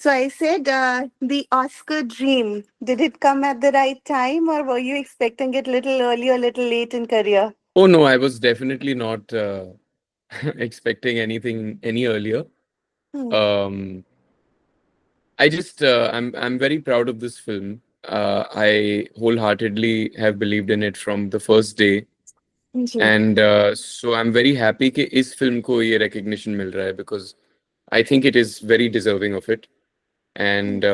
So I said, the Oscar dream, did it come at the right time or were you expecting it little early or little late in career? Oh no, I was definitely not expecting anything any earlier. Hmm. Um, I'm very proud of this film. I wholeheartedly have believed in it from the first day, ji. and so I'm very happy कि इस film को ये recognition मिल रहा है because I think it is very deserving of it, and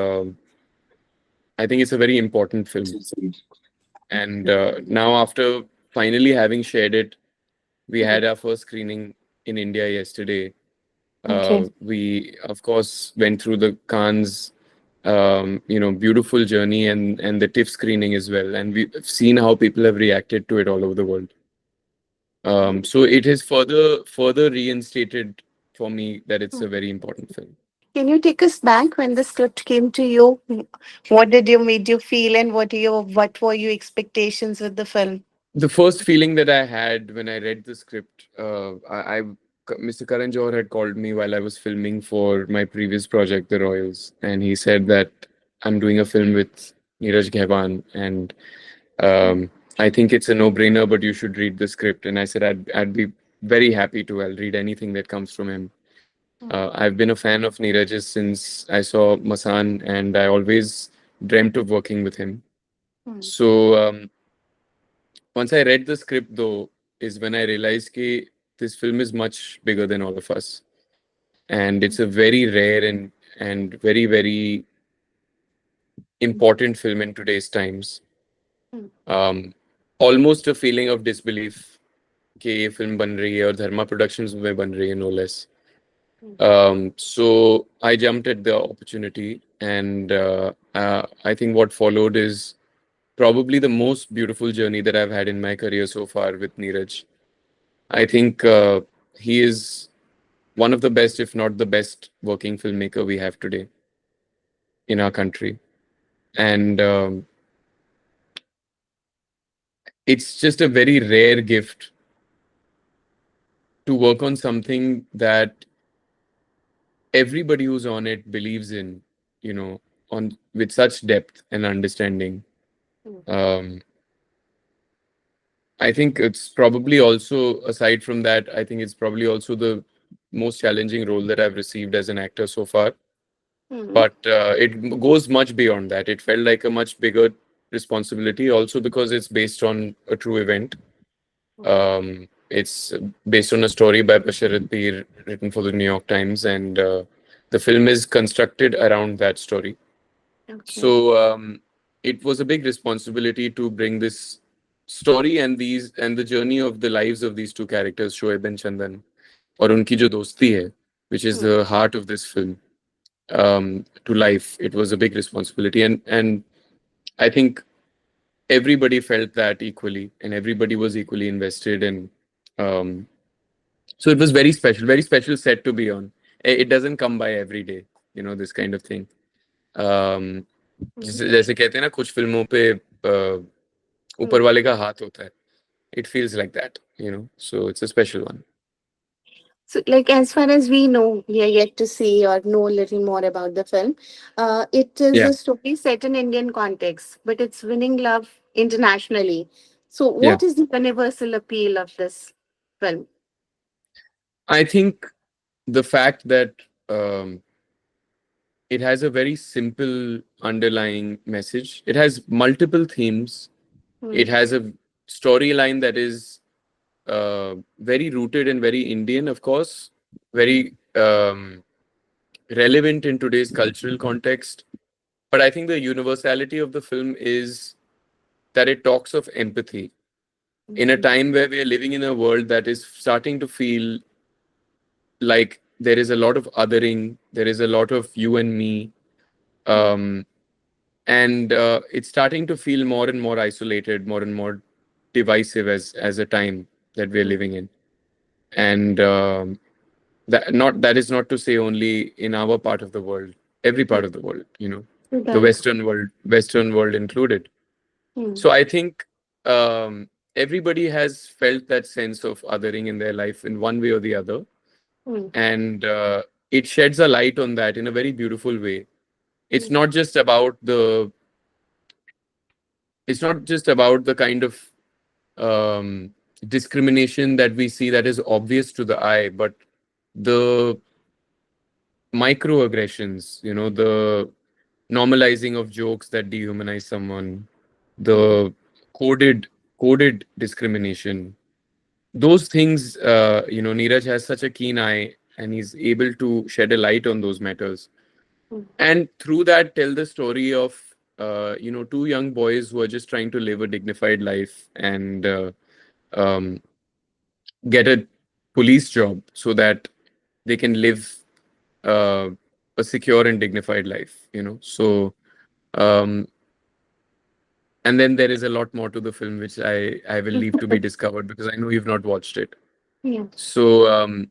I think it's a very important film. And now after finally having shared it, we had our first screening in India yesterday. Okay. We of course went through the Cannes, beautiful journey and the TIFF screening as well, and we've seen how people have reacted to it all over the world. So it has further reinstated for me that it's a very important film. Can you take us back when the script came to you? What did you made you feel and what were your expectations with the film? The first feeling that I had when I read the script, Mr. Karan Johar had called me while I was filming for my previous project, The Royals, and he said that I'm doing a film with Neeraj Ghaiwan, and I think it's a no-brainer, but you should read the script. And I said I'd be very happy to. I'll read anything that comes from him. I've been a fan of Neeraj's since I saw Masan, and I always dreamt of working with him. So once I read the script, though, is when I realized that this film is much bigger than all of us, and it's a very rare and very important film in today's times. Um, Almost a feeling of disbelief कि ये film बन रही है और धर्मा Productions में बन रही है, no less. So I jumped at the opportunity, and I think what followed is probably the most beautiful journey that I've had in my career so far with Neeraj. I think he is one of the best, if not the best, working filmmaker we have today in our country. And it's just a very rare gift to work on something that everybody who's on it believes in, on with such depth and understanding. Um, I think it's probably also, aside from that, I think it's probably also the most challenging role that I've received as an actor so far. Hmm. But it goes much beyond that. It felt like a much bigger responsibility, also because it's based on a true event. It's based on a story by Basharat Peer written for the New York Times, and the film is constructed around that story. Okay. So it was a big responsibility to bring this story and the journey of the lives of these two characters, Shoaib and Chandan, और उनकी जो दोस्ती है, which is the heart of this film, to life. It was a big responsibility, and I think everybody felt that equally, and everybody was equally invested, and um, so it was very special set to be on. It doesn't come by every day, this kind of thing. um, जैसे जैसे कहते हैं ना कुछ फिल्मों पे ऊपर वाले का हाथ होता है. It feels like that, so it's a special one. So, like, as far as we know, we are yet to see or know a little more about the film. It is Yeah, a story set in Indian context, but it's winning love internationally. So, yeah. what is the universal appeal of this film? I think the fact that um, it has a very simple underlying message. It has multiple themes. It Hmm. has a storyline that is very rooted and very Indian, of course, very relevant in today's cultural context. But I think the universality of the film is that it talks of empathy in a time where we are living in a world that is starting to feel like there is a lot of othering, there is a lot of you and me, um, and it's starting to feel more and more isolated, more and more divisive as a time that we're living in. And that is not to say only in our part of the world, every part of the world, the Right. Western world included. Hmm. So I think everybody has felt that sense of othering in their life in one way or the other, Hmm. and it sheds a light on that in a very beautiful way. it's not just about the kind of discrimination that we see that is obvious to the eye, but the microaggressions, the normalizing of jokes that dehumanize someone, the coded coded discrimination. Those things, Neeraj has such a keen eye, and he's able to shed a light on those matters, and through that tell the story of two young boys who are just trying to live a dignified life and um, get a police job so that they can live uh, a secure and dignified life. Um, and then there is a lot more to the film which I will leave to be discovered because I know you've not watched it. Yeah. So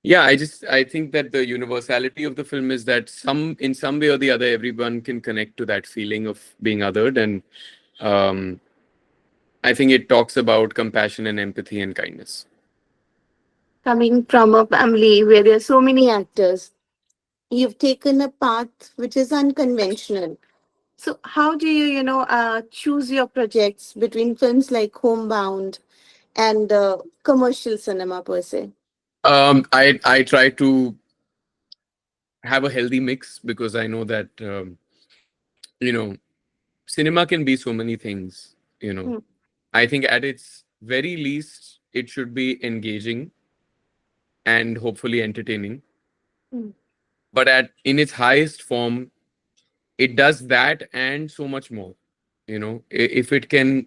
yeah, I think that the universality of the film is that in some way or the other everyone can connect to that feeling of being othered, and um, I think it talks about compassion and empathy and kindness. Coming from a family where there are so many actors, you've taken a path which is unconventional. So, how do you, choose your projects between films like Homebound and commercial cinema per se? I try to have a healthy mix because I know that you know cinema can be so many things. Hmm. I think at its very least it should be engaging and hopefully entertaining, Hmm. but at in its highest form it does that and so much more. If it can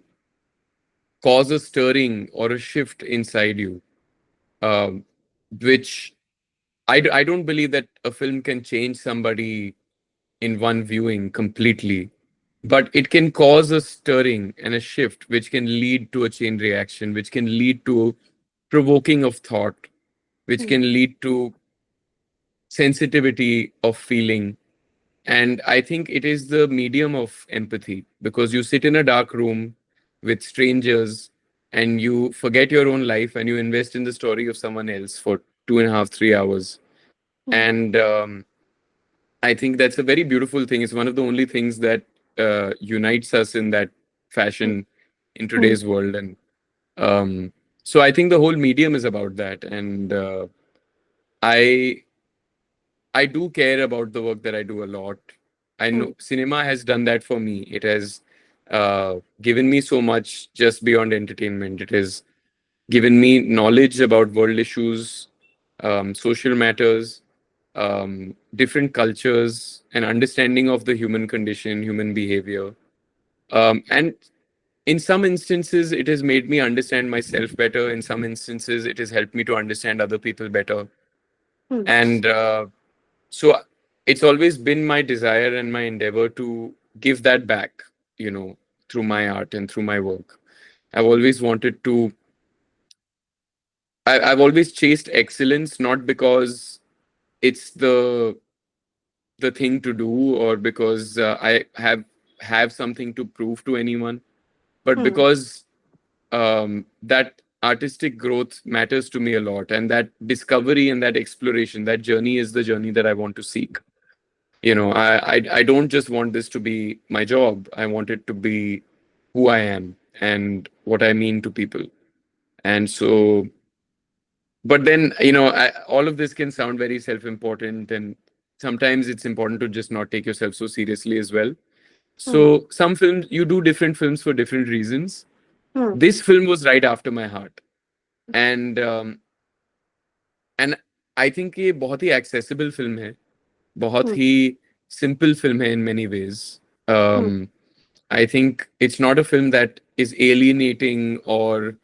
cause a stirring or a shift inside you, um, which I don't believe that a film can change somebody in one viewing completely, but it can cause a stirring and a shift which can lead to a chain reaction, which can lead to provoking of thought, which Hmm. can lead to sensitivity of feeling. And I think it is the medium of empathy because you sit in a dark room with strangers and you forget your own life and you invest in the story of someone else for 2.5, 3 hours. Hmm. And I think that's a very beautiful thing. It's one of the only things that unites us in that fashion in Hmm. today's world. And so I think the whole medium is about that. And I I do care about the work that I do a lot. I Hmm. know cinema has done that for me. It has given me so much just beyond entertainment. It has given me knowledge about world issues, social matters, different cultures, an understanding of the human condition, human behavior. And in some instances, it has made me understand myself better. In some instances, it has helped me to understand other people better. Hmm. And so it's always been my desire and my endeavor to give that back, you know, through my art and through my work. I've always wanted to, I've always chased excellence, not because it's the thing to do or because I have something to prove to anyone, but Hmm. because that artistic growth matters to me a lot, and that discovery and that exploration, that journey is the journey that I want to seek. I don't just want this to be my job. I want it to be who I am and what I mean to people. And so, but then, all of this can sound very self-important, and sometimes it's important to just not take yourself so seriously as well. Hmm. So some films, you do different films for different reasons. Hmm. This film was right after my heart. And and I think ये बहुत ही accessible film है, बहुत Hmm. ही simple film है in many ways. Hmm. I think it's not a film that is alienating or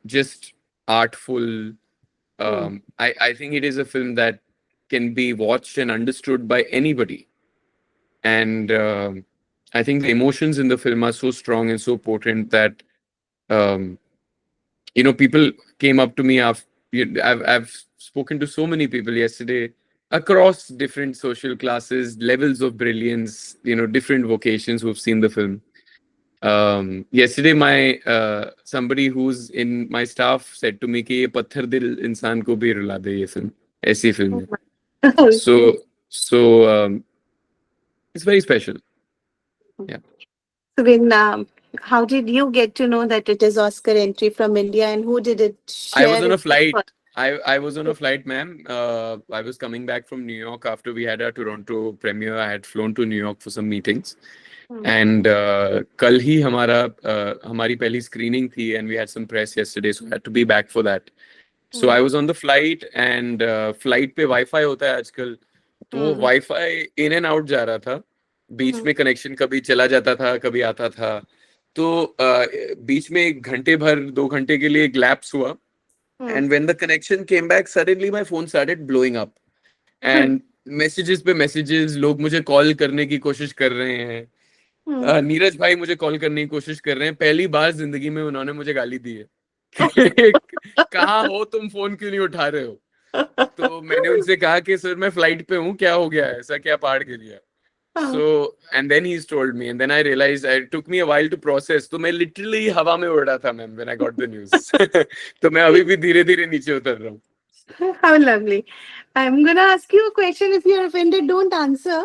just artful. Hmm. I think it is a film that can be watched and understood by anybody. And I think the emotions in the film are so strong and so potent that um, people came up to me after. I've spoken to so many people yesterday across different social classes, levels of brilliance, different vocations who've seen the film. Yesterday, my somebody who's in my staff said to me कि ये पत्थर दिल इंसान को भी रुला दे ये film, ऐसी film Oh है. my- So so It's very special. Yeah. So when, how did you get to know that it is Oscar entry from India, and who did it I was share on a it with flight. first? I was on a flight, ma'am. I was coming back from New York after we had our Toronto premiere. I had flown to New York for some meetings, Hmm. and कल ही हमारी पहली screening थी, and we had some press yesterday, so I had to be back for that. So Hmm. I was on the flight, and flight पे wifi होता है आजकल, तो वो Hmm. Wifi in and out जा रहा था. बीच Hmm. में कनेक्शन कभी चला जाता था, कभी आता था. तो बीच में 1 घंटे भर 2 घंटे के लिए ग्लैप्स हुआ. Hmm. And when the connection came back, suddenly my phone started blowing up. And messages पे messages, लोग मुझे कॉल करने की कोशिश कर रहे हैं. Hmm. नीरज भाई मुझे कॉल करने की कोशिश कर रहे हैं. पहली बार जिंदगी में उन्होंने मुझे गाली दी है कि कहाँ हो तुम, फोन क्यों नहीं उठा रहे हो. तो मैंने उनसे कहा कि सर मैं फ्लाइट पे हूँ, क्या हो गया है, ऐसा क्या पहाड़ गिर गया. हाँ. So and then he's told me, and then I realized it took me a while to process. तो मैं literally हवा में उड़ रहा था ma'am when I got the news. तो मैं अभी भी धीरे धीरे नीचे उतर रहा हूँ. How lovely. I'm gonna ask you a question. If you're offended, don't answer.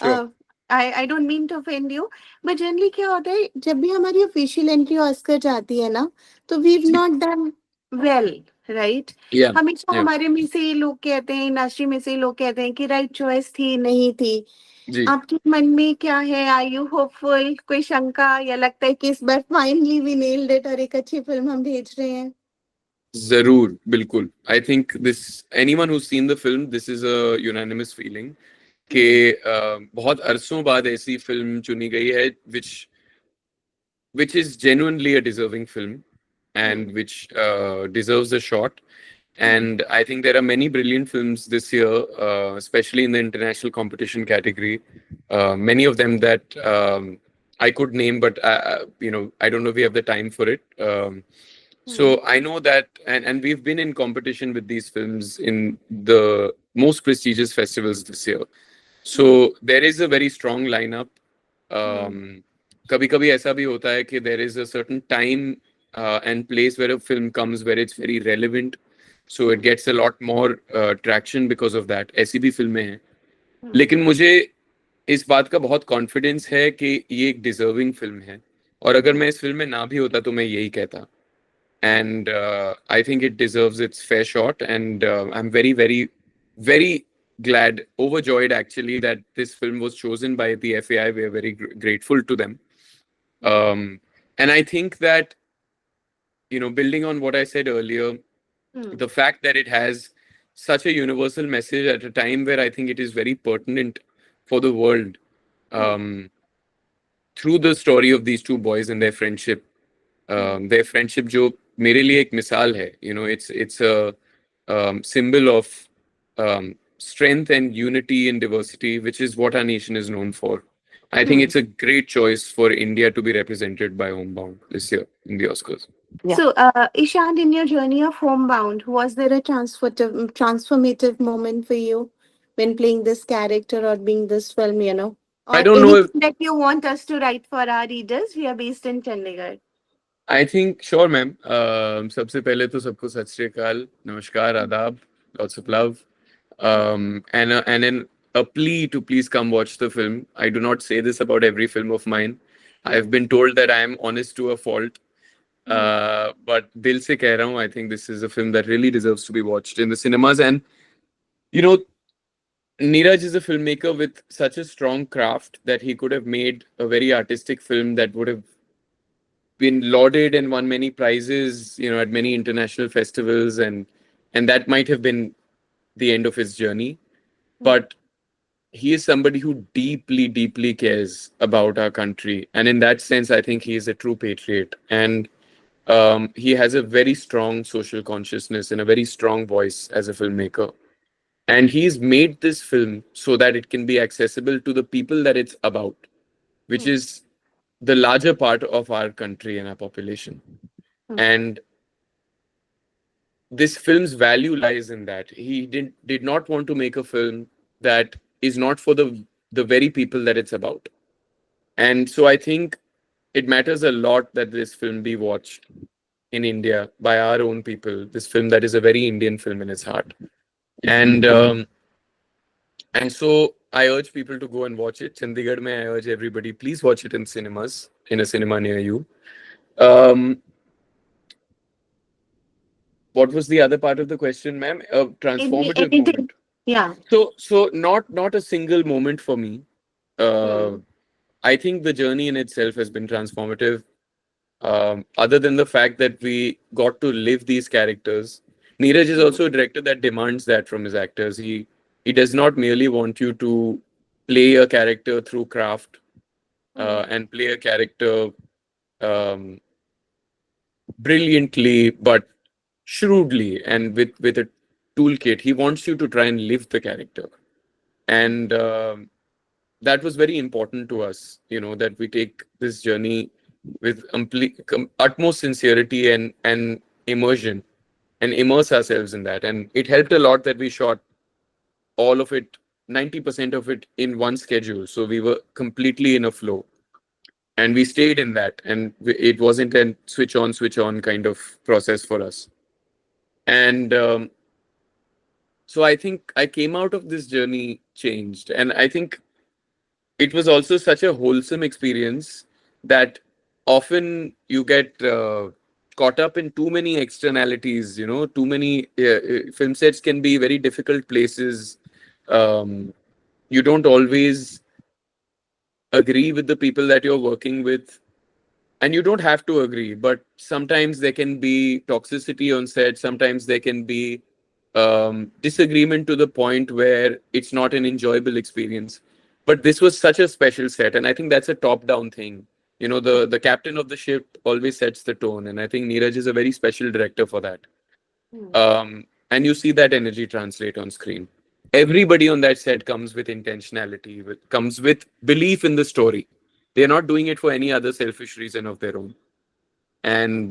Sure. I don't mean to offend you, but generally क्या होता है जब भी हमारी ऑफिशियल एंट्री ऑस्कर जाती है ना, तो we not done well, right? Yeah. हमेशा Yeah. हमारे में से ही लोग कहते हैं, इंडस्ट्री में से ही लोग कहते हैं कि राइट चॉइस थी नहीं थी. जी. आपके मन में क्या है? Are you hopeful? कोई शंका, या लगता है कि इस बार फाइनली वी नेल्ड इट और एक अच्छी फिल्म हम भेज रहे हैं? जरूर, बिल्कुल. I think this anyone who's seen the film, this is a unanimous feeling कि हम्म. बहुत अरसों बाद ऐसी फिल्म चुनी गई है which is genuinely a deserving film hmm. and which deserves a shot. Hmm. And I think there are many brilliant films this year, especially in the international competition category. Many of them that I could name, but I don't know if we have the time for it. Hmm. So I know that, and we've been in competition with these films in the most prestigious festivals this year. Hmm. So there is a very strong lineup. हम्म. कभी कभी ऐसा भी होता है कि there is a certain time and place where a film comes where it's very relevant, so it gets a lot more traction because of that. ऐसी भी फिल्में हैं, हम्म. लेकिन मुझे इस बात का बहुत कॉन्फिडेंस है कि ये एक डिजर्विंग फिल्म है. और अगर मैं इस फिल्म में ना भी होता तो मैं यही कहता. And I think it deserves its fair shot. And I'm very, very, very glad, overjoyed actually, that this film was chosen by the FAI. We are very grateful to them. Um, and I think that, building on what I said earlier, hmm. the fact that it has such a universal message at a time where I think it is very pertinent for the world, hmm. um, through the story of these two boys and hmm. their friendship जो मेरे लिए एक मिसाल है. It's a symbol of strength and unity and diversity, which is what our nation is known for. I think hmm. it's a great choice for India to be represented by Homebound this year in the Oscars. Yeah. So, Ishan, in your journey of Homebound, was there a transformative moment for you when playing this character or being this film, I or don't know if anything that you want us to write for our readers? We are based in Chandigarh. I think sure, ma'am. सबसे पहले तो सबको सत श्री अकाल, नमस्कार, आदाब, lots of love, and then a plea to please come watch the film. I do not say this about every film of mine. I've been told that I am honest to a fault, but दिल से कह रहा हूँ. I think this is a film that really deserves to be watched in the cinemas. And you know, Neeraj is a filmmaker with such a strong craft that he could have made a very artistic film that would have been lauded and won many prizes, at many international festivals, and that might have been the end of his journey. But he is somebody who deeply, deeply cares about our country, and in that sense, I think he is a true patriot. And he has a very strong social consciousness and a very strong voice as a filmmaker. And he's made this film so that it can be accessible to the people that it's about, which is the larger part of our country and our population. And this film's value lies in that he did not want to make a film that is not for the very people that it's about. And so I think it matters a lot that this film be watched in India by our own people. This film that is a very Indian film in its heart. And and so I urge people to go and watch it. Chandigarh mein, I urge everybody, please watch it in cinemas, in a cinema near you. Um, what was the other part of the question, ma'am? A transformative Anything? moment. Yeah. So not a single moment for me. Uh, Hmm. I think the journey in itself has been transformative. Other than the fact that we got to live these characters, Neeraj is Hmm. also a director that demands that from his actors. He does not merely want you to play a character through craft Hmm. and play a character um, brilliantly, but shrewdly and with a toolkit. He wants you to try and live the character, and that was very important to us. That we take this journey with utmost sincerity and immersion, and immerse ourselves in that. And it helped a lot that we shot all of it, 90% of it in one schedule, so we were completely in a flow, and we stayed in that, and it wasn't a switch on kind of process for us. And so I think I came out of this journey changed, and I think it was also such a wholesome experience that often you get caught up in too many externalities. Too many film sets can be very difficult places. You don't always agree with the people that you're working with, and you don't have to agree, but sometimes there can be toxicity on set. Sometimes there can be disagreement to the point where it's not an enjoyable experience. But this was such a special set, and I think that's a top down thing. The captain of the ship always sets the tone, and I think Neeraj is a very special director for that. Hmm. And you see that energy translate on screen. Everybody on that set comes with intentionality, comes with belief in the story. They're not doing it for any other selfish reason of their own. And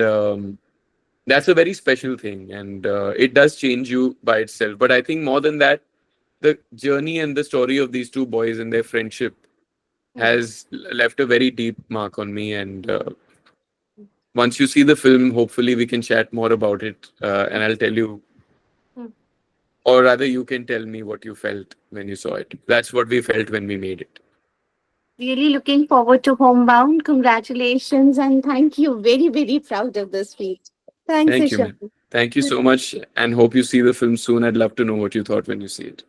that's a very special thing. And it does change you by itself. But I think more than that, the journey and the story of these two boys and their friendship Hmm. has left a very deep mark on me. And once you see the film, hopefully we can chat more about it. And I'll tell you, Hmm. or rather, you can tell me what you felt when you saw it. That's what we felt when we made it. Really looking forward to Homebound. Congratulations and thank you. Very, very proud of this feat. Thanks, Thank you, Ishan. man. Thank you so much, and hope you see the film soon. I'd love to know what you thought when you see it.